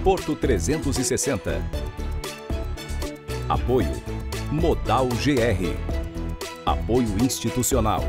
Porto 360. Apoio Modal GR. Apoio institucional.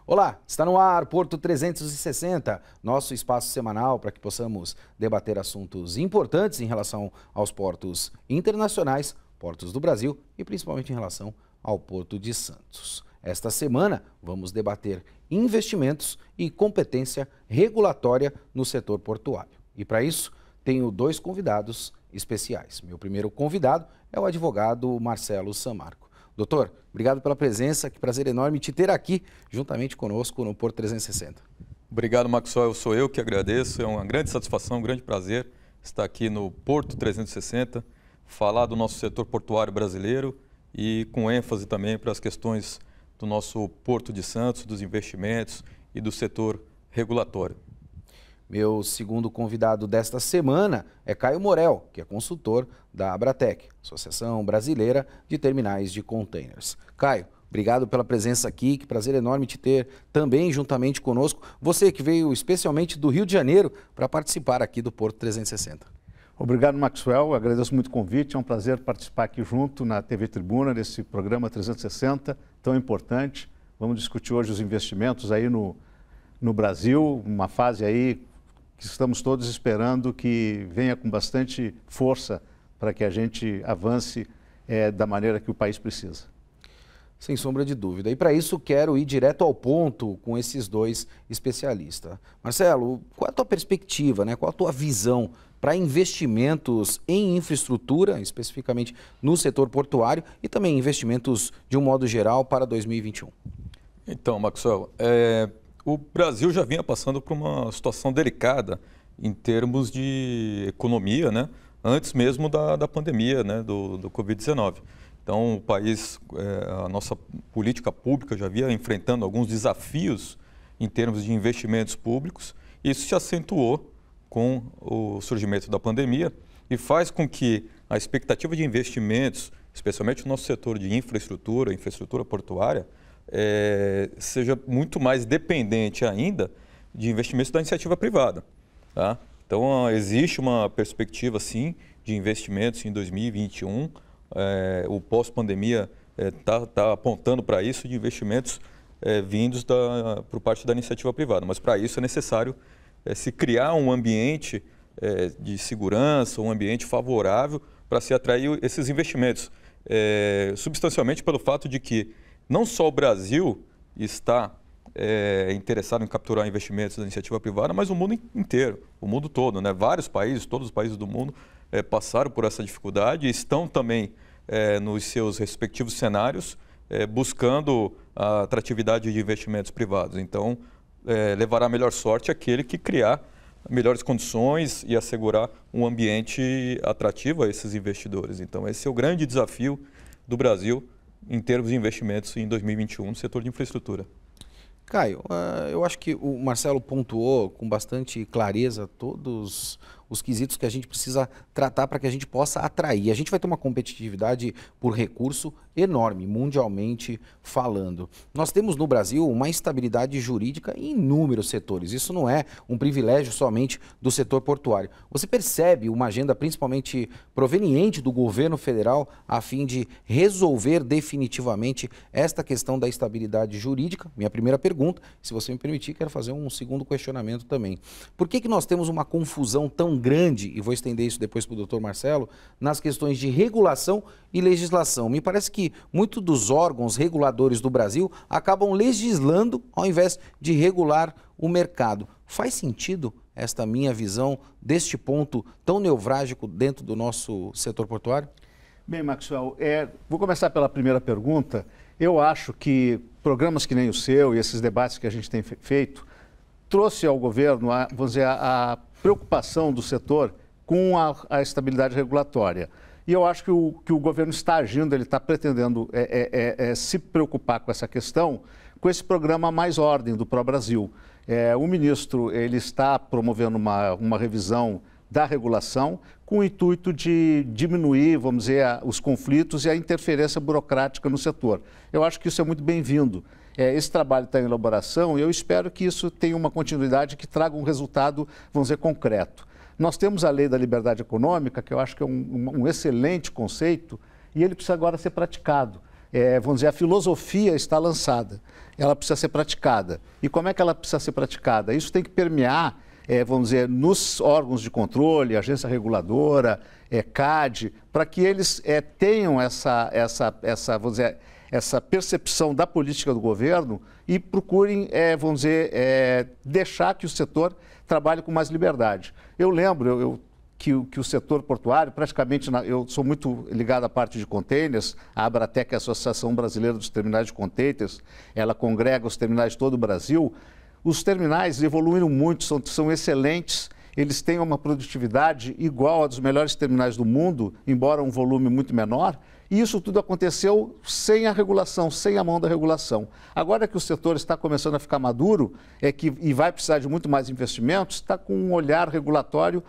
Olá, está no ar Porto 360, nosso espaço semanal para que possamos debater assuntos importantes em relação aos portos internacionais, portos do Brasil e principalmente em relação ao Porto de Santos. Esta semana vamos debater investimentos e competência regulatória no setor portuário. E para isso tenho dois convidados especiais. Meu primeiro convidado é o advogado Marcelo Sammarco. Doutor, obrigado pela presença, que prazer enorme te ter aqui juntamente conosco no Porto 360. Obrigado, Maxwell, sou eu que agradeço, é uma grande satisfação, um grande prazer estar aqui no Porto 360, falar do nosso setor portuário brasileiro e com ênfase também para as questões do nosso Porto de Santos, dos investimentos e do setor regulatório. Meu segundo convidado desta semana é Caio Morel, que é consultor da Abratec, Associação Brasileira de Terminais de Containers. Caio, obrigado pela presença aqui, que prazer enorme te ter também juntamente conosco. Você que veio especialmente do Rio de Janeiro para participar aqui do Porto 360. Obrigado, Maxwell, agradeço muito o convite, é um prazer participar aqui junto na TV Tribuna, nesse programa 360, tão importante. Vamos discutir hoje os investimentos aí no Brasil, uma fase aí que estamos todos esperando que venha com bastante força para que a gente avance da maneira que o país precisa. Sem sombra de dúvida. E para isso quero ir direto ao ponto com esses dois especialistas. Marcelo, qual é a tua perspectiva, né? Qual a tua visão para investimentos em infraestrutura, especificamente no setor portuário, e também investimentos de um modo geral para 2021? Então, Maxwell, o Brasil já vinha passando por uma situação delicada em termos de economia, né? Antes mesmo da pandemia, né? do Covid-19. Então, o país, a nossa política pública já vinha enfrentando alguns desafios em termos de investimentos públicos. E isso se acentuou com o surgimento da pandemia e faz com que a expectativa de investimentos, especialmente no nosso setor de infraestrutura portuária, seja muito mais dependente ainda de investimentos da iniciativa privada. Tá? Então, existe uma perspectiva, sim, de investimentos em 2021. O pós-pandemia está apontando para isso, de investimentos vindos por parte da iniciativa privada. Mas, para isso, é necessário se criar um ambiente de segurança, um ambiente favorável para se atrair esses investimentos. Substancialmente pelo fato de que não só o Brasil está interessado em capturar investimentos da iniciativa privada, mas o mundo inteiro, o mundo todo, né? Vários países, todos os países do mundo passaram por essa dificuldade e estão também nos seus respectivos cenários buscando a atratividade de investimentos privados. Então, levará a melhor sorte aquele que criar melhores condições e assegurar um ambiente atrativo a esses investidores. Então, esse é o grande desafio do Brasil em termos de investimentos em 2021 no setor de infraestrutura. Caio, eu acho que o Marcelo pontuou com bastante clareza todos os quesitos que a gente precisa tratar para que a gente possa atrair. A gente vai ter uma competitividade por recurso enorme, mundialmente falando. Nós temos no Brasil uma instabilidade jurídica em inúmeros setores. Isso não é um privilégio somente do setor portuário. Você percebe uma agenda principalmente proveniente do governo federal a fim de resolver definitivamente esta questão da estabilidade jurídica? Minha primeira pergunta, se você me permitir, quero fazer um segundo questionamento também. Por que nós temos uma confusão tão grande, e vou estender isso depois para o doutor Marcelo, nas questões de regulação e legislação? Me parece que muitos dos órgãos reguladores do Brasil acabam legislando ao invés de regular o mercado. Faz sentido esta minha visão deste ponto tão nevrálgico dentro do nosso setor portuário? Bem, Maxwell, vou começar pela primeira pergunta. Eu acho que programas que nem o seu e esses debates que a gente tem feito trouxe ao governo, vamos dizer, a preocupação do setor com a estabilidade regulatória. E eu acho que o governo está agindo, ele está pretendendo se preocupar com essa questão, com esse programa Mais Ordem do Pró-Brasil. O ministro ele está promovendo uma revisão da regulação com o intuito de diminuir, vamos dizer, os conflitos e a interferência burocrática no setor. Eu acho que isso é muito bem-vindo. esse trabalho está em elaboração e eu espero que isso tenha uma continuidade que traga um resultado, vamos dizer, concreto. Nós temos a Lei da Liberdade Econômica, que eu acho que é um excelente conceito, e ele precisa agora ser praticado. Vamos dizer, a filosofia está lançada, ela precisa ser praticada. E como é que ela precisa ser praticada? Isso tem que permear, vamos dizer, nos órgãos de controle, agência reguladora, CAD, para que eles tenham vamos dizer, essa percepção da política do governo e procurem, vamos dizer, deixar que o setor trabalhe com mais liberdade. Eu lembro que o setor portuário, praticamente, eu sou muito ligado à parte de containers, a Abratec, a Associação Brasileira dos Terminais de Containers, ela congrega os terminais de todo o Brasil. Os terminais evoluíram muito, são excelentes, eles têm uma produtividade igual à dos melhores terminais do mundo, embora um volume muito menor, e isso tudo aconteceu sem a regulação, sem a mão da regulação. Agora que o setor está começando a ficar maduro e vai precisar de muito mais investimentos, está com um olhar regulatório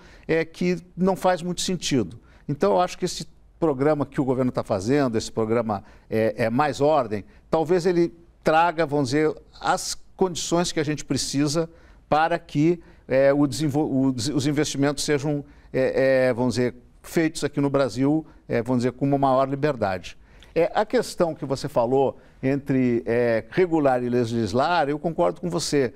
que não faz muito sentido. Então, eu acho que esse programa que o governo está fazendo, esse programa Mais Ordem, talvez ele traga, vamos dizer, as condições que a gente precisa para que os investimentos sejam, vamos dizer, feitos aqui no Brasil, vamos dizer, com uma maior liberdade. A questão que você falou entre regular e legislar, eu concordo com você.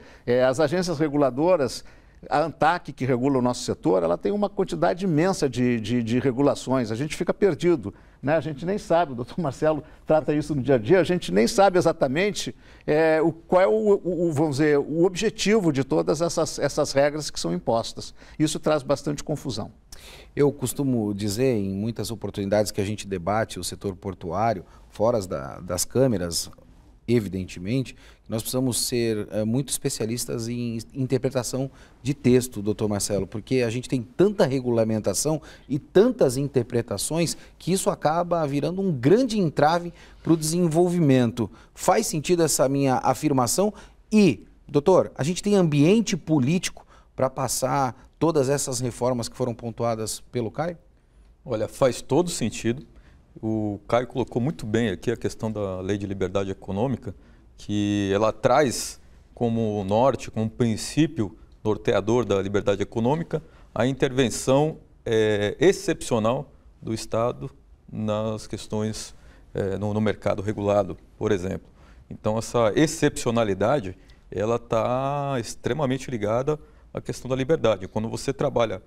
As agências reguladoras, a ANTAC, que regula o nosso setor, ela tem uma quantidade imensa de regulações. A gente fica perdido, né? A gente nem sabe, o doutor Marcelo trata isso no dia a dia, a gente nem sabe exatamente qual é vamos dizer, o objetivo de todas essas regras que são impostas. Isso traz bastante confusão. Eu costumo dizer em muitas oportunidades que a gente debate o setor portuário, fora das câmeras, evidentemente, nós precisamos ser muito especialistas em interpretação de texto, doutor Marcelo, porque a gente tem tanta regulamentação e tantas interpretações que isso acaba virando um grande entrave para o desenvolvimento. Faz sentido essa minha afirmação? E, doutor, a gente tem ambiente político para passar todas essas reformas que foram pontuadas pelo Caio? Olha, faz todo sentido. O Caio colocou muito bem aqui a questão da Lei de Liberdade Econômica, que ela traz como norte, como princípio norteador da liberdade econômica, a intervenção excepcional do Estado nas questões no mercado regulado, por exemplo. Então, essa excepcionalidade, ela está extremamente ligada à questão da liberdade. Quando você trabalha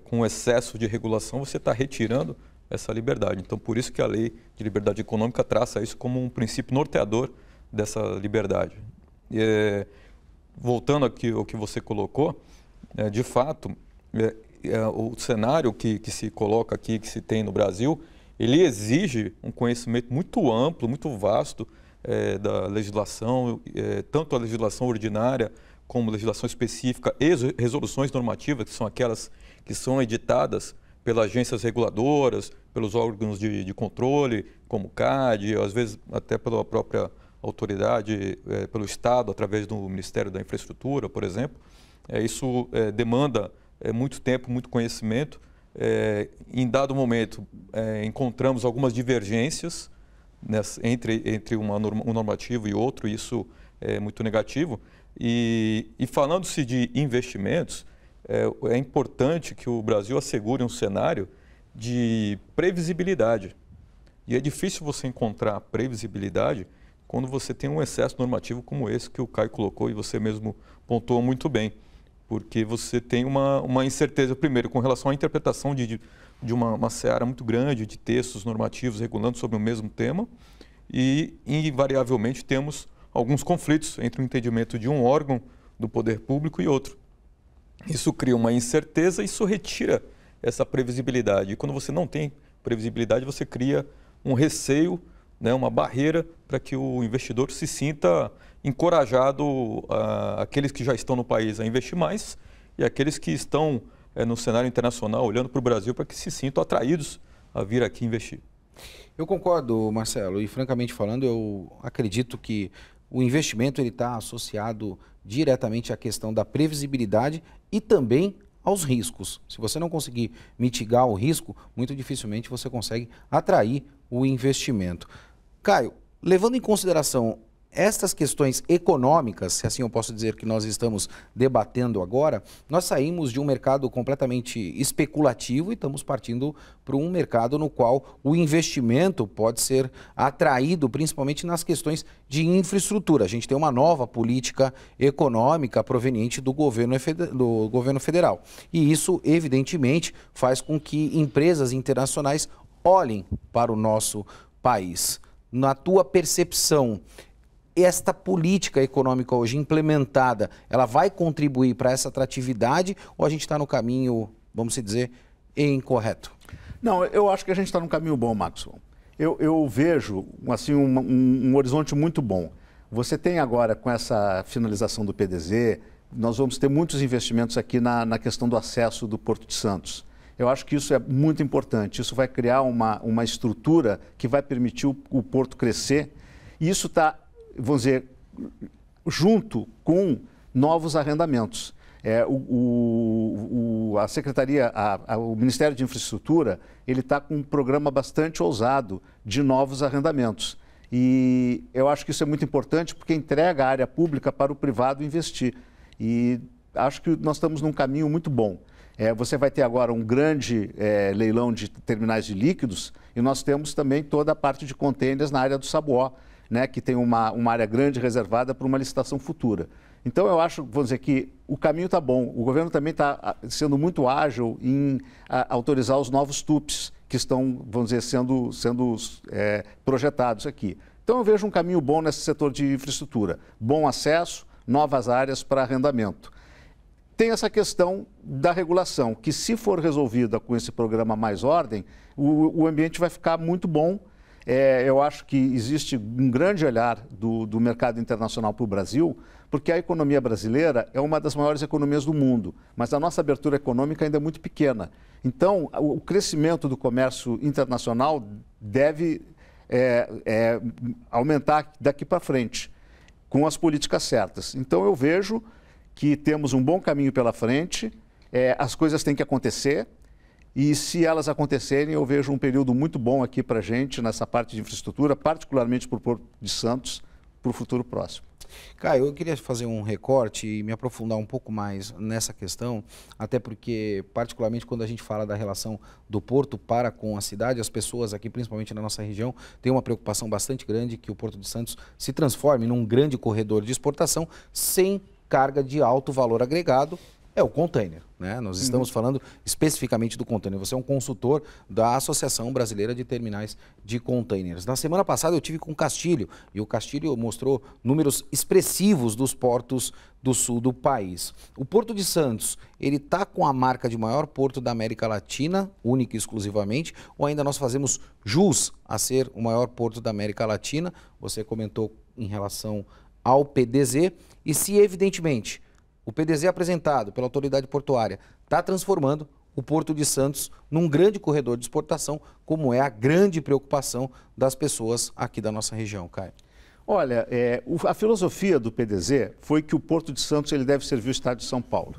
com excesso de regulação, você está retirando essa liberdade. Então, por isso que a Lei de Liberdade Econômica traça isso como um princípio norteador dessa liberdade. Voltando aqui ao que você colocou, de fato, o cenário que se coloca aqui, que se tem no Brasil, ele exige um conhecimento muito amplo, muito vasto da legislação, tanto a legislação ordinária como legislação específica e resoluções normativas, que são aquelas que são editadas pelas agências reguladoras, pelos órgãos de controle, como o CAD, às vezes até pela própria autoridade, pelo Estado, através do Ministério da Infraestrutura, por exemplo. Isso demanda muito tempo, muito conhecimento. Em dado momento, encontramos algumas divergências entre um normativo e outro, e isso é muito negativo. E falando-se de investimentos, é importante que o Brasil assegure um cenário de previsibilidade. E é difícil você encontrar previsibilidade quando você tem um excesso normativo como esse que o Caio colocou e você mesmo pontuou muito bem. Porque você tem uma incerteza, primeiro, com relação à interpretação de uma seara muito grande de textos normativos regulando sobre o mesmo tema e, invariavelmente, temos alguns conflitos entre o entendimento de um órgão do poder público e outro. Isso cria uma incerteza e isso retira essa previsibilidade. E quando você não tem previsibilidade, você cria um receio, né, uma barreira para que o investidor se sinta encorajado, aqueles que já estão no país a investir mais e aqueles que estão no cenário internacional olhando para o Brasil para que se sintam atraídos a vir aqui investir. Eu concordo, Marcelo, e francamente falando, eu acredito que o investimento está associado diretamente à questão da previsibilidade e também aos riscos. Se você não conseguir mitigar o risco, muito dificilmente você consegue atrair o investimento. Caio, levando em consideração estas questões econômicas, se assim eu posso dizer, que nós estamos debatendo agora, nós saímos de um mercado completamente especulativo e estamos partindo para um mercado no qual o investimento pode ser atraído principalmente nas questões de infraestrutura. A gente tem uma nova política econômica proveniente do governo federal. E isso, evidentemente, faz com que empresas internacionais olhem para o nosso país. Na tua percepção, esta política econômica hoje implementada, ela vai contribuir para essa atratividade ou a gente está no caminho, vamos dizer, incorreto? Não, eu acho que a gente está no caminho bom, Maxwell. Eu vejo assim, um horizonte muito bom. Você tem agora, com essa finalização do PDZ, nós vamos ter muitos investimentos aqui na questão do acesso do Porto de Santos. Eu acho que isso é muito importante. Isso vai criar uma estrutura que vai permitir o Porto crescer. E isso está, vamos dizer, junto com novos arrendamentos. A Secretaria, o Ministério de Infraestrutura, ele está com um programa bastante ousado de novos arrendamentos. E eu acho que isso é muito importante porque entrega a área pública para o privado investir. E acho que nós estamos num caminho muito bom. Você vai ter agora um grande leilão de terminais de líquidos e nós temos também toda a parte de contêineres na área do Sabuó, né, que tem uma área grande reservada para uma licitação futura. Então, eu acho, vamos dizer, que o caminho está bom. O governo também está sendo muito ágil em autorizar os novos TUPs que estão, vamos dizer, sendo projetados aqui. Então, eu vejo um caminho bom nesse setor de infraestrutura. Bom acesso, novas áreas para arrendamento. Tem essa questão da regulação, que se for resolvida com esse programa Mais Ordem, o ambiente vai ficar muito bom. Eu acho que existe um grande olhar do mercado internacional para o Brasil, porque a economia brasileira é uma das maiores economias do mundo, mas a nossa abertura econômica ainda é muito pequena. Então, o crescimento do comércio internacional deve aumentar daqui para frente, com as políticas certas. Então, eu vejo que temos um bom caminho pela frente, as coisas têm que acontecer. E se elas acontecerem, eu vejo um período muito bom aqui para a gente, nessa parte de infraestrutura, particularmente para o Porto de Santos, para o futuro próximo. Caio, eu queria fazer um recorte e me aprofundar um pouco mais nessa questão, até porque, particularmente, quando a gente fala da relação do Porto para com a cidade, as pessoas aqui, principalmente na nossa região, têm uma preocupação bastante grande que o Porto de Santos se transforme num grande corredor de exportação sem carga de alto valor agregado. É o container, né? Nós estamos falando especificamente do container. Você é um consultor da Associação Brasileira de Terminais de Containers. Na semana passada eu tive com o Castilho e o Castilho mostrou números expressivos dos portos do sul do país. O Porto de Santos, ele está com a marca de maior porto da América Latina, única e exclusivamente, ou ainda nós fazemos jus a ser o maior porto da América Latina? Você comentou em relação ao PDZ e se evidentemente o PDZ apresentado pela autoridade portuária está transformando o Porto de Santos num grande corredor de exportação, como é a grande preocupação das pessoas aqui da nossa região, Caio. Olha, a filosofia do PDZ foi que o Porto de Santos ele deve servir o Estado de São Paulo.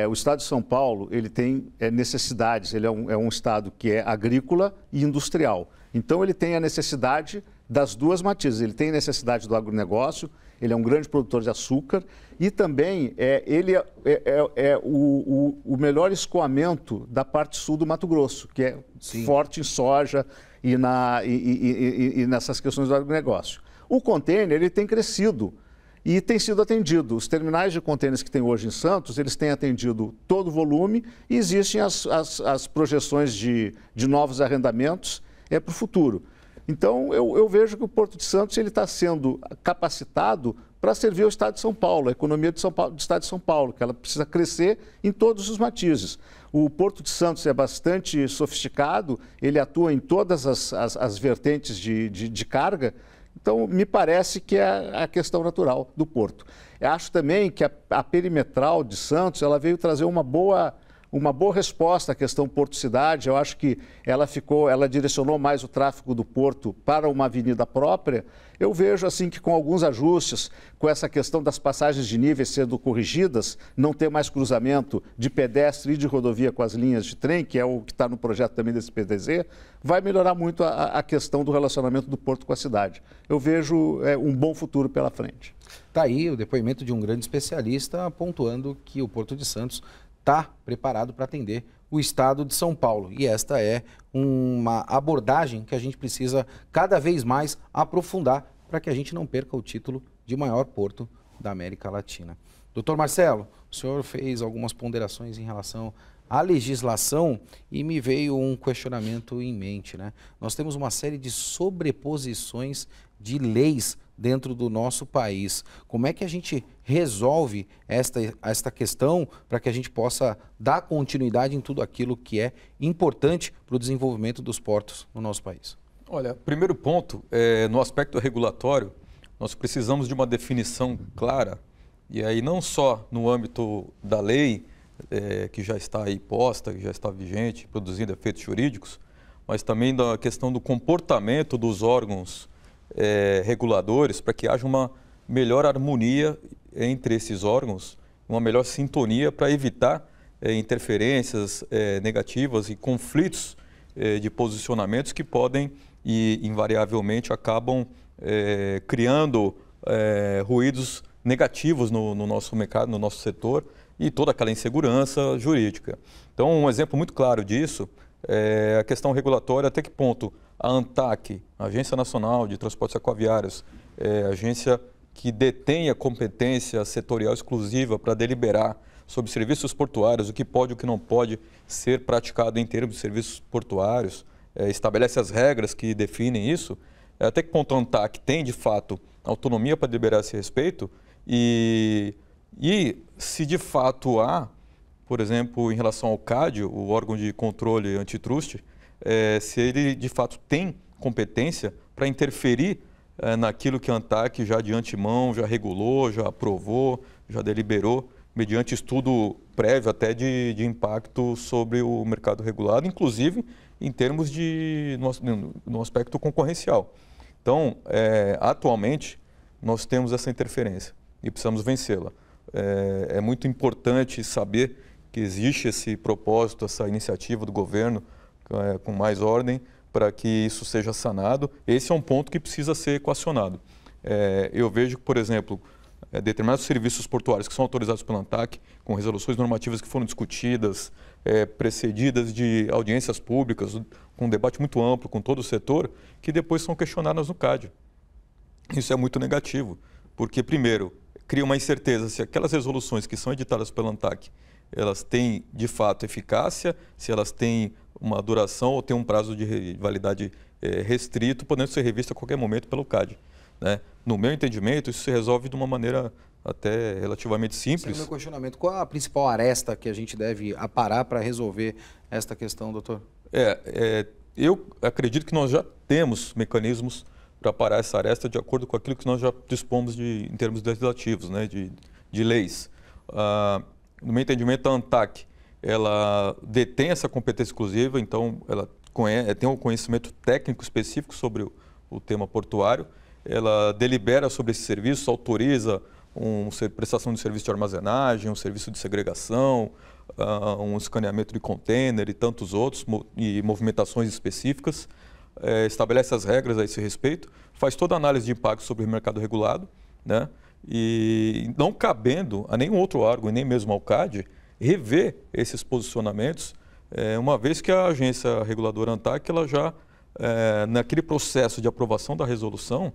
O Estado de São Paulo ele tem necessidades, ele é um Estado que é agrícola e industrial. Então ele tem a necessidade das duas matizes, ele tem necessidade do agronegócio, ele é um grande produtor de açúcar e também ele é o melhor escoamento da parte sul do Mato Grosso, que é forte em soja e nessas questões do agronegócio. O container ele tem crescido e tem sido atendido. Os terminais de contêineres que tem hoje em Santos, eles têm atendido todo o volume e existem as projeções de novos arrendamentos para o futuro. Então, eu vejo que o Porto de Santos está sendo capacitado para servir ao Estado de São Paulo, a economia do Estado de São Paulo, que ela precisa crescer em todos os matizes. O Porto de Santos é bastante sofisticado, ele atua em todas as vertentes de carga, então me parece que é a questão natural do Porto. Eu acho também que a perimetral de Santos ela veio trazer uma boa uma boa resposta à questão Porto-Cidade. Eu acho que ela direcionou mais o tráfego do Porto para uma avenida própria. Eu vejo assim que com alguns ajustes, com essa questão das passagens de níveis sendo corrigidas, não ter mais cruzamento de pedestre e de rodovia com as linhas de trem, que é o que está no projeto também desse PDZ, vai melhorar muito a questão do relacionamento do Porto com a cidade. Eu vejo um bom futuro pela frente. Está aí o depoimento de um grande especialista pontuando que o Porto de Santos está preparado para atender o estado de São Paulo. E esta é uma abordagem que a gente precisa cada vez mais aprofundar para que a gente não perca o título de maior porto da América Latina. Doutor Marcelo, o senhor fez algumas ponderações em relação à legislação e me veio um questionamento em mente, né? Nós temos uma série de sobreposições de leis dentro do nosso país. Como é que a gente resolve esta questão para que a gente possa dar continuidade em tudo aquilo que é importante para o desenvolvimento dos portos no nosso país? Olha, primeiro ponto, no aspecto regulatório, nós precisamos de uma definição clara, e aí não só no âmbito da lei, que já está aí posta, que já está vigente, produzindo efeitos jurídicos, mas também da questão do comportamento dos órgãos reguladores, para que haja uma melhor harmonia entre esses órgãos, uma melhor sintonia para evitar interferências negativas e conflitos de posicionamentos que podem e invariavelmente acabam criando ruídos negativos no nosso mercado, no nosso setor e toda aquela insegurança jurídica. Então, um exemplo muito claro disso é a questão regulatória, até que ponto a ANTAQ, a Agência Nacional de Transportes Aquaviários, a agência que detém a competência setorial exclusiva para deliberar sobre serviços portuários, o que pode e o que não pode ser praticado em termos de serviços portuários, estabelece as regras que definem isso, até que ponto a ANTAQ tem, de fato, autonomia para deliberar a esse respeito e se de fato há, por exemplo, em relação ao CAD, o órgão de controle antitrust, se ele de fato tem competência para interferir naquilo que a ANTAQ já de antemão já regulou, já aprovou, já deliberou, mediante estudo prévio até de impacto sobre o mercado regulado, inclusive em termos no aspecto concorrencial. Então, atualmente, nós temos essa interferência e precisamos vencê-la. É muito importante saber que existe esse propósito, essa iniciativa do governo com mais ordem para que isso seja sanado. Esse é um ponto que precisa ser equacionado. Eu vejo que, por exemplo, determinados serviços portuários que são autorizados pela ANTAQ, com resoluções normativas que foram discutidas, precedidas de audiências públicas, com um debate muito amplo com todo o setor, que depois são questionadas no CAD. Isso é muito negativo, porque, primeiro, cria uma incerteza se aquelas resoluções que são editadas pela ANTAQ, elas têm, de fato, eficácia, se elas têm uma duração ou têm um prazo de validade restrito, podendo ser revista a qualquer momento pelo CAD. Né? No meu entendimento, isso se resolve de uma maneira até relativamente simples. Esse é o meu questionamento. Qual a principal aresta que a gente deve aparar para resolver esta questão, doutor? Eu acredito que nós já temos mecanismos para parar essa aresta de acordo com aquilo que nós já dispomos em termos legislativos, né, de leis. No meu entendimento, a ANTAQ ela detém essa competência exclusiva, então ela tem um conhecimento técnico específico sobre o tema portuário, ela delibera sobre esse serviço, autoriza prestação de serviço de armazenagem, um serviço de segregação, um escaneamento de container e tantos outros, e movimentações específicas, estabelece as regras a esse respeito, faz toda a análise de impacto sobre o mercado regulado, né? E não cabendo a nenhum outro órgão, e nem mesmo ao CAD, rever esses posicionamentos, uma vez que a agência reguladora ANTAQ, ela já, naquele processo de aprovação da resolução,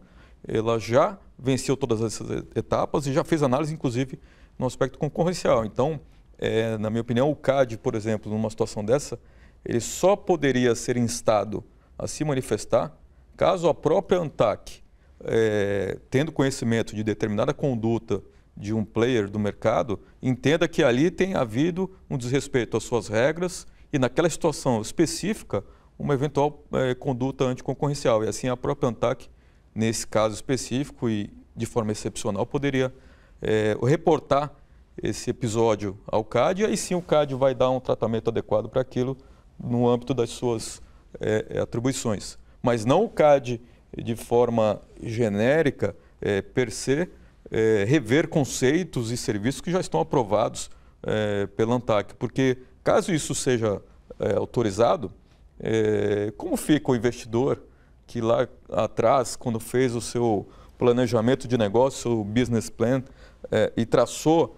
ela já venceu todas essas etapas e já fez análise, inclusive, no aspecto concorrencial. Então, na minha opinião, o CAD, por exemplo, numa situação dessa, ele só poderia ser instado a se manifestar caso a própria ANTAQ, tendo conhecimento de determinada conduta de um player do mercado, entenda que ali tem havido um desrespeito às suas regras e, naquela situação específica, uma eventual conduta anticoncorrencial. E assim a própria ANTAQ, nesse caso específico e de forma excepcional, poderia reportar esse episódio ao CAD, e aí sim o CAD vai dar um tratamento adequado para aquilo no âmbito das suas atribuições. Mas não o CAD, de forma genérica, per se, rever conceitos e serviços que já estão aprovados pela ANTAQ, porque caso isso seja autorizado, como fica o investidor que lá atrás, quando fez o seu planejamento de negócio, o business plan, e traçou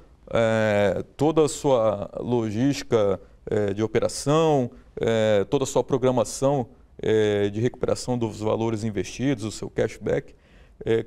toda a sua logística de operação, toda a sua programação de recuperação dos valores investidos, o seu cashback,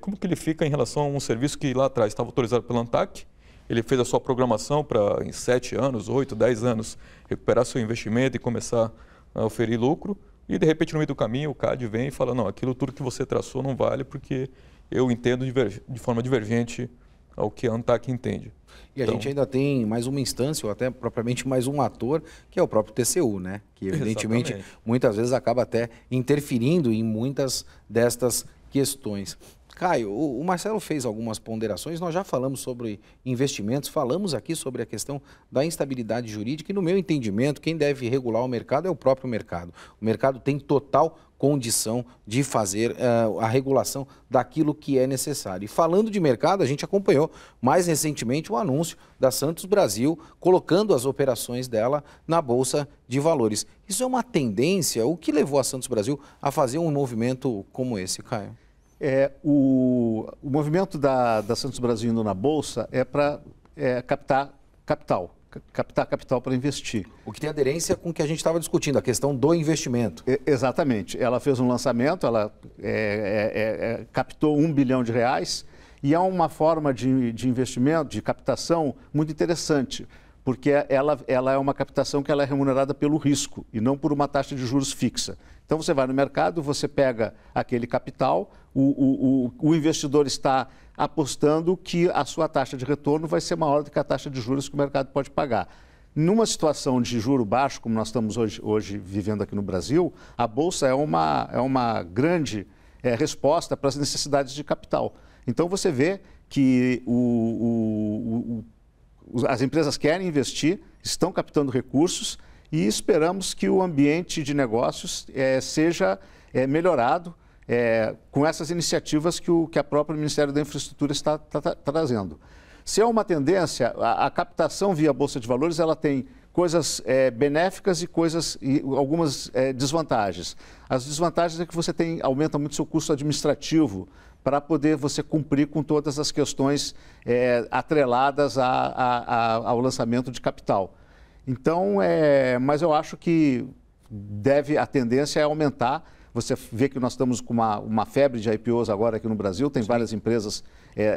como que ele fica em relação a um serviço que lá atrás estava autorizado pela ANTAQ, ele fez a sua programação para em 7 anos, 8, 10 anos, recuperar seu investimento e começar a oferir lucro, e de repente no meio do caminho o CAD vem e fala, não, aquilo tudo que você traçou não vale porque eu entendo de forma divergente ao que a ANTAQ entende. E a gente ainda tem mais uma instância, ou até propriamente mais um ator, que é o próprio TCU, né? Que evidentemente Exatamente. muitas vezes acaba até interferindo em muitas destas questões. Caio, o Marcelo fez algumas ponderações, nós já falamos sobre investimentos, falamos aqui sobre a questão da instabilidade jurídica e, no meu entendimento, quem deve regular o mercado é o próprio mercado. O mercado tem total condição de fazer a regulação daquilo que é necessário. E falando de mercado, a gente acompanhou mais recentemente o anúncio da Santos Brasil colocando as operações dela na Bolsa de Valores. Isso é uma tendência? O que levou a Santos Brasil a fazer um movimento como esse, Caio? O movimento da Santos Brasil indo na Bolsa é para captar capital para investir. O que tem aderência com o que a gente estava discutindo, a questão do investimento. Exatamente. Ela fez um lançamento, ela captou R$1 bilhão e é uma forma de investimento, de captação muito interessante, porque ela é uma captação que ela é remunerada pelo risco e não por uma taxa de juros fixa. Então você vai no mercado, você pega aquele capital, o investidor está apostando que a sua taxa de retorno vai ser maior do que a taxa de juros que o mercado pode pagar. Numa situação de juro baixo, como nós estamos hoje vivendo aqui no Brasil, a Bolsa é uma grande resposta para as necessidades de capital. Então você vê que as empresas querem investir, estão captando recursos e esperamos que o ambiente de negócios seja melhorado com essas iniciativas que a própria Ministério da Infraestrutura está trazendo. Se é uma tendência, a captação via Bolsa de Valores ela tem coisas benéficas e algumas desvantagens. As desvantagens é que você aumenta muito seu custo administrativo para poder você cumprir com todas as questões atreladas ao lançamento de capital. Então, mas eu acho que a tendência é aumentar. Você vê que nós estamos com uma febre de IPOs agora aqui no Brasil, tem várias empresas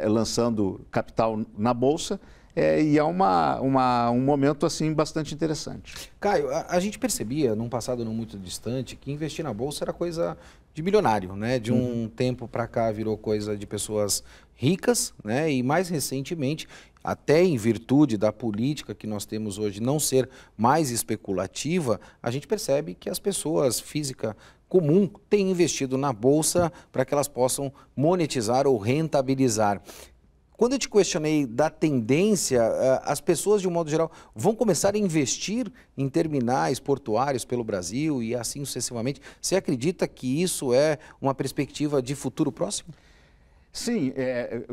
lançando capital na Bolsa e é um momento assim bastante interessante. Caio, a gente percebia, num passado não muito distante, que investir na Bolsa era coisa de milionário, né? De um tempo para cá virou coisa de pessoas ricas, né? E mais recentemente, até em virtude da política que nós temos hoje não ser mais especulativa, a gente percebe que as pessoas física comum têm investido na Bolsa para que elas possam monetizar ou rentabilizar. Quando eu te questionei da tendência, as pessoas, de um modo geral, vão começar a investir em terminais portuários pelo Brasil e assim sucessivamente. Você acredita que isso é uma perspectiva de futuro próximo? Sim,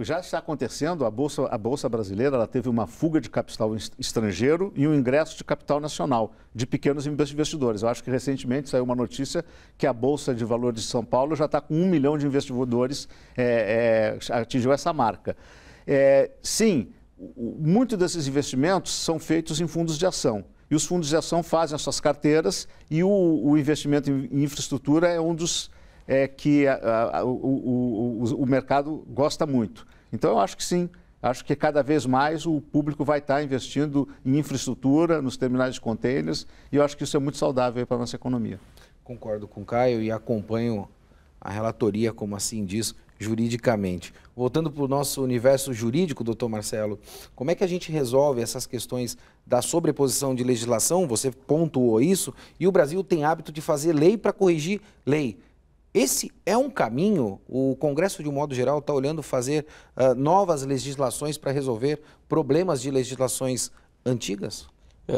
já está acontecendo. A Bolsa brasileira ela teve uma fuga de capital estrangeiro e um ingresso de capital nacional, de pequenos investidores. Eu acho que recentemente saiu uma notícia que a Bolsa de Valores de São Paulo já está com 1 milhão de investidores, atingiu essa marca. Sim, muitos desses investimentos são feitos em fundos de ação. E os fundos de ação fazem as suas carteiras e o investimento em infraestrutura é um dos que o mercado gosta muito. Então, eu acho que sim. Acho que cada vez mais o público vai estar investindo em infraestrutura, nos terminais de containers, e eu acho que isso é muito saudável para a nossa economia. Concordo com o Caio e acompanho a relatoria, como assim diz, juridicamente. Voltando para o nosso universo jurídico, doutor Marcelo, como é que a gente resolve essas questões da sobreposição de legislação? Você pontuou isso, e o Brasil tem hábito de fazer lei para corrigir lei. Esse é um caminho? O Congresso, de um modo geral, está olhando fazer novas legislações para resolver problemas de legislações antigas?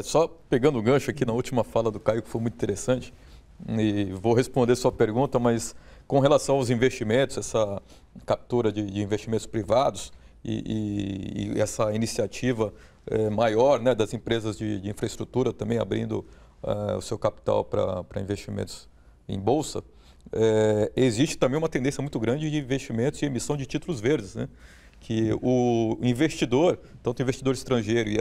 Só pegando o gancho aqui na última fala do Caio, que foi muito interessante, e vou responder sua pergunta, mas com relação aos investimentos, essa captura de investimentos privados e essa iniciativa maior, né, das empresas de infraestrutura também abrindo o seu capital para investimentos em bolsa, existe também uma tendência muito grande de investimentos e emissão de títulos verdes, né? Que o investidor, tanto o investidor estrangeiro e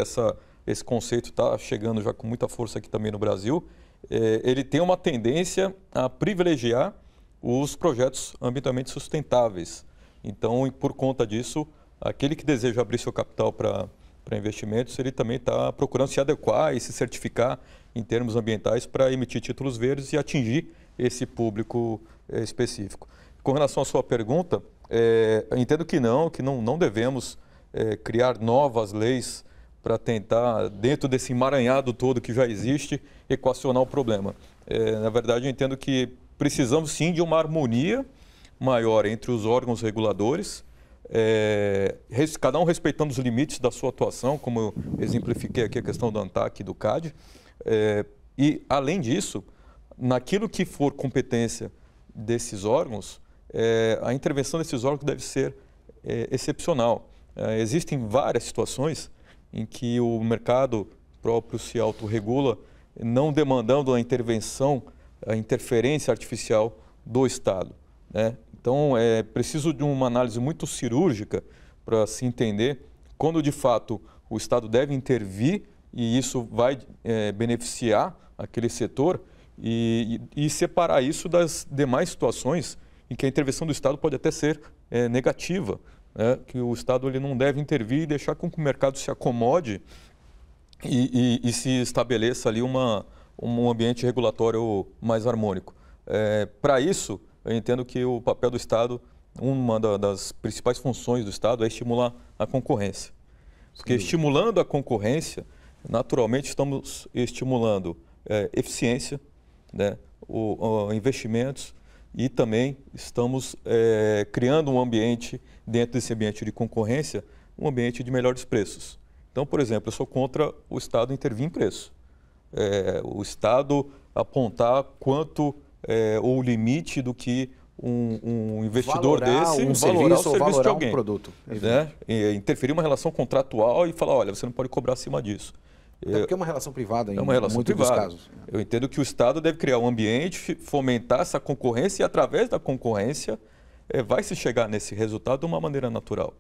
esse conceito está chegando já com muita força aqui também no Brasil, ele tem uma tendência a privilegiar os projetos ambientalmente sustentáveis. Então, por conta disso, aquele que deseja abrir seu capital para investimentos, ele também está procurando se adequar e se certificar em termos ambientais para emitir títulos verdes e atingir esse público específico. Com relação à sua pergunta, eu entendo que não devemos criar novas leis para tentar, dentro desse emaranhado todo que já existe, equacionar o problema. Na verdade, eu entendo que precisamos sim de uma harmonia maior entre os órgãos reguladores, cada um respeitando os limites da sua atuação, como eu exemplifiquei aqui a questão do ANTAC e do CAD. E, além disso, naquilo que for competência desses órgãos, a intervenção desses órgãos deve ser excepcional. Existem várias situações em que o mercado próprio se autorregula, não demandando a intervenção, a interferência artificial do Estado, né? Então, é preciso de uma análise muito cirúrgica para se entender quando, de fato, o Estado deve intervir e isso vai beneficiar aquele setor e separar isso das demais situações em que a intervenção do Estado pode até ser negativa, né? Que o Estado ele não deve intervir e deixar com que o mercado se acomode e se estabeleça ali um ambiente regulatório mais harmônico. Para isso, eu entendo que o papel do Estado, uma das principais funções do Estado é estimular a concorrência. Porque estimulando a concorrência, naturalmente estamos estimulando eficiência, né, investimentos e também estamos criando um ambiente, dentro desse ambiente de concorrência, um ambiente de melhores preços. Então, por exemplo, eu sou contra o Estado intervir em preço. O Estado apontar quanto ou o limite do que um investidor desse valorar o serviço de alguém. Produto, né? Interferir uma relação contratual e falar, olha, você não pode cobrar acima disso. Porque é uma relação privada em muitos dos casos. Eu entendo que o Estado deve criar um ambiente, fomentar essa concorrência e, através da concorrência, vai se chegar nesse resultado de uma maneira natural,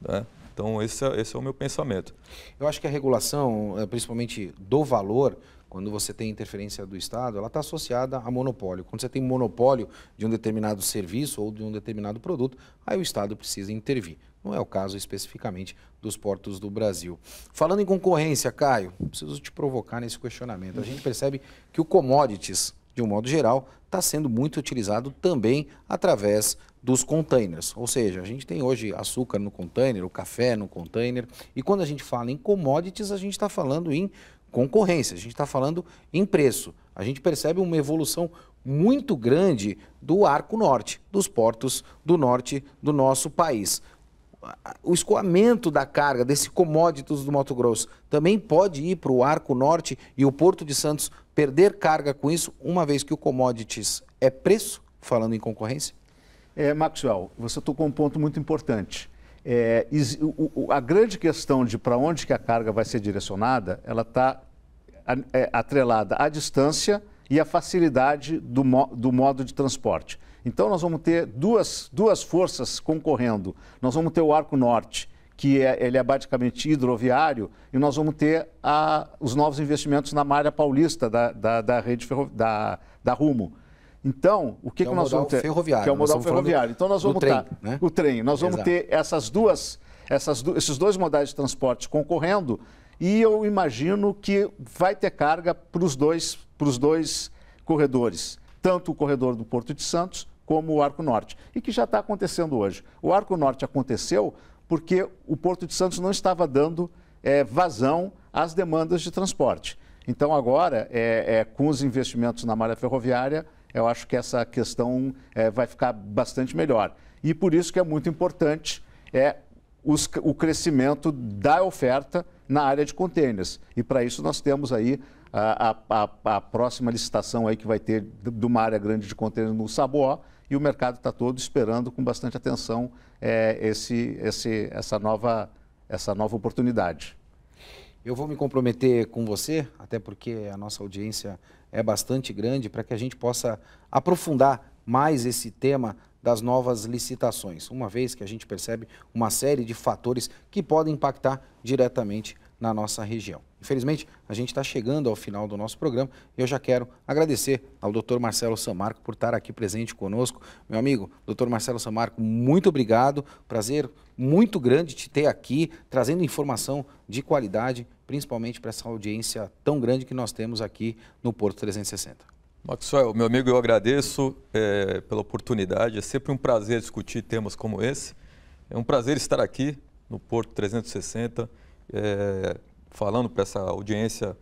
né? Então, esse é o meu pensamento. Eu acho que a regulação, principalmente do valor, quando você tem interferência do Estado, ela está associada a monopólio. Quando você tem monopólio de um determinado serviço ou de um determinado produto, aí o Estado precisa intervir. Não é o caso especificamente dos portos do Brasil. Falando em concorrência, Caio, preciso te provocar nesse questionamento. A gente percebe que o commodities, de um modo geral, está sendo muito utilizado também através dos containers. Ou seja, a gente tem hoje açúcar no container, o café no container. E quando a gente fala em commodities, a gente está falando em concorrência, a gente está falando em preço. A gente percebe uma evolução muito grande do arco norte, dos portos do norte do nosso país. O escoamento da carga desse commodities do Mato Grosso também pode ir para o arco norte e o Porto de Santos perder carga com isso, uma vez que o commodities é preço, falando em concorrência? Maxwell, você tocou um ponto muito importante. A grande questão de para onde que a carga vai ser direcionada, ela está atrelada à distância e à facilidade do modo de transporte. Então, nós vamos ter duas forças concorrendo. Nós vamos ter o Arco Norte, que ele é basicamente hidroviário, e nós vamos ter os novos investimentos na malha paulista da rede da Rumo. Então, o que nós vamos ter? Ferroviário. Que é o modal ferroviário. Então, nós vamos ter o trem. Nós vamos ter esses dois modais de transporte concorrendo, e eu imagino que vai ter carga para os dois corredores, tanto o corredor do Porto de Santos como o Arco Norte, e que já está acontecendo hoje. O Arco Norte aconteceu porque o Porto de Santos não estava dando vazão às demandas de transporte. Então, agora, com os investimentos na malha ferroviária, eu acho que essa questão vai ficar bastante melhor. E por isso que é muito importante o crescimento da oferta na área de containers. E para isso nós temos aí a próxima licitação aí que vai ter de uma área grande de containers no Saboó, e o mercado está todo esperando com bastante atenção essa nova oportunidade. Eu vou me comprometer com você, até porque a nossa audiência é bastante grande, para que a gente possa aprofundar mais esse tema das novas licitações, uma vez que a gente percebe uma série de fatores que podem impactar diretamente na nossa região. Infelizmente, a gente está chegando ao final do nosso programa e eu já quero agradecer ao Dr. Marcelo Sammarco por estar aqui presente conosco. Meu amigo, Dr. Marcelo Sammarco, muito obrigado. Prazer muito grande te ter aqui, trazendo informação de qualidade, principalmente para essa audiência tão grande que nós temos aqui no Porto 360. Maxwell, meu amigo, eu agradeço pela oportunidade. É sempre um prazer discutir temas como esse. É um prazer estar aqui no Porto 360, falando para essa audiência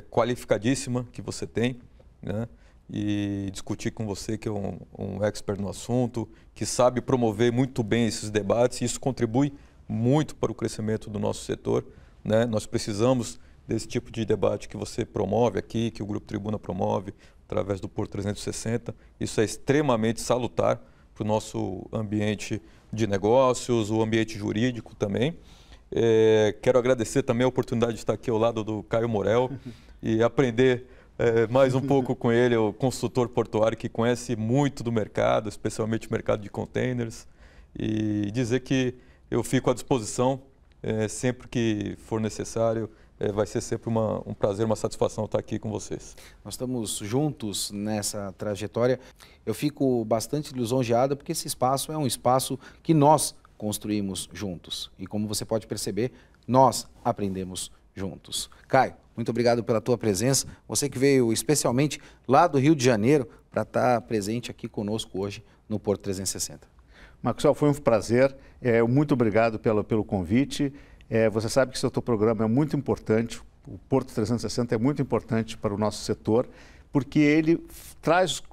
qualificadíssima que você tem, né? E discutir com você, que é um expert no assunto, que sabe promover muito bem esses debates, e isso contribui muito para o crescimento do nosso setor, né? Nós precisamos desse tipo de debate que você promove aqui, que o Grupo Tribuna promove através do Porto 360. Isso é extremamente salutar para o nosso ambiente de negócios, o ambiente jurídico também. Quero agradecer também a oportunidade de estar aqui ao lado do Caio Morel e aprender mais um pouco com ele, o consultor portuário que conhece muito do mercado, especialmente o mercado de containers, e dizer que eu fico à disposição sempre que for necessário. Vai ser sempre um prazer, uma satisfação estar aqui com vocês. Nós estamos juntos nessa trajetória. Eu fico bastante lisonjeado porque esse espaço é um espaço que nós construímos juntos. E como você pode perceber, nós aprendemos juntos. Caio, muito obrigado pela tua presença. Você que veio especialmente lá do Rio de Janeiro para estar presente aqui conosco hoje no Porto 360. Maxwell, foi um prazer. Muito obrigado pelo convite. Você sabe que esse teu programa é muito importante, o Porto 360 é muito importante para o nosso setor, porque ele traz,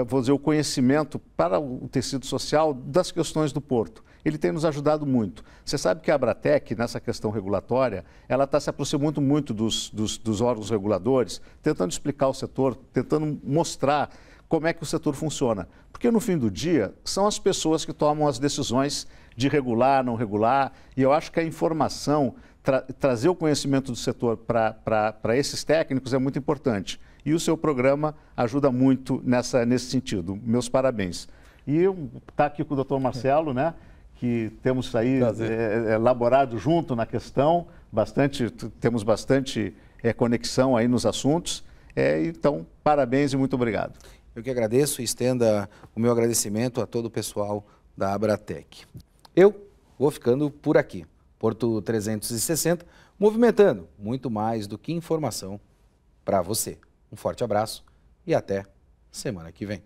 vou dizer, o conhecimento para o tecido social das questões do Porto. Ele tem nos ajudado muito. Você sabe que a Abratec, nessa questão regulatória, ela está se aproximando muito dos órgãos reguladores, tentando explicar o setor, tentando mostrar como é que o setor funciona. Porque no fim do dia, são as pessoas que tomam as decisões de regular, não regular, e eu acho que a informação, trazer o conhecimento do setor para esses técnicos é muito importante. E o seu programa ajuda muito nesse sentido. Meus parabéns. E está aqui com o Dr. Marcelo, né, que temos aí elaborado junto na questão, temos bastante conexão aí nos assuntos. Então, parabéns e muito obrigado. Eu que agradeço e estenda o meu agradecimento a todo o pessoal da Abratec. Eu vou ficando por aqui. Porto 360, movimentando muito mais do que informação para você. Um forte abraço e até semana que vem.